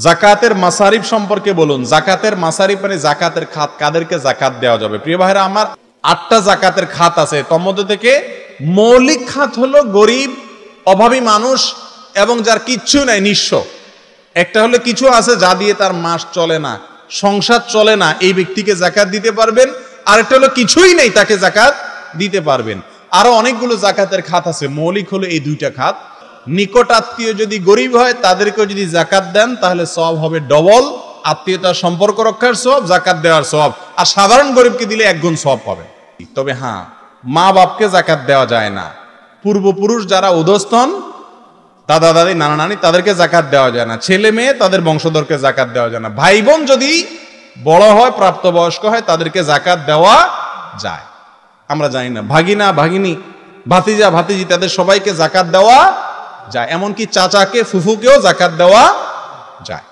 জাকাতের মাসারিফ সম্পর্কে বলুন। জাকাতের মাসারিফ মানে জাকাতের খাত, কাদেরকে জাকাত দেওয়া যাবে? প্রিয় ভাইরা আমার, 8টা জাকাতের খাত আছে। তোর মধ্যে থেকে মৌলিক খাত হলো গরিব, অভাবী মানুষ এবং যার কিচ্ছু নাই, নিঃস্ব। একটা হলো কিছু আছে যা দিয়ে তার মাস চলে না, সংসার চলে না, এই ব্যক্তিকে জাকাত দিতে পারবেন। আরেকটা হলো কিছুই নেই, তাকে জাকাত দিতে পারবেন। আরো অনেকগুলো জাকাতের খাত আছে, মৌলিক হলো এই 2টা খাত। নিকট আত্মীয় যদি গরিব হয় তাদেরকেও যদি জাকাত দেন তাহলে সওয়াব হবে ডবল, আত্মীয়তার সম্পর্ক রক্ষার সওয়াব, জাকাত দেওয়ার সওয়াব। আর সাধারণ গরিবকে দিলে 1 গুণ সওয়াব পাবেন। তবে হ্যাঁ, মা বাপকে জাকাত দেওয়া যায় না। পূর্বপুরুষ যারা উদস্তন, দাদা দাদি নানা নানি, তাদেরকে জাকাত দেওয়া যায় না। ছেলে মেয়ে তাদের বংশধরকে জাকাত দেওয়া যায় না। ভাই বোন যদি বড় হয়, প্রাপ্তবয়স্ক হয়, তাদেরকে জাকাত দেওয়া যায়। আমরা জানি না, ভাগিনা ভাগিনী, ভাতিজা ভাতিজি, তাদের সবাইকে জাকাত দেওয়া যায়। এমনকি চাচাকে ফুফুকেও জাকাত দেওয়া যায়।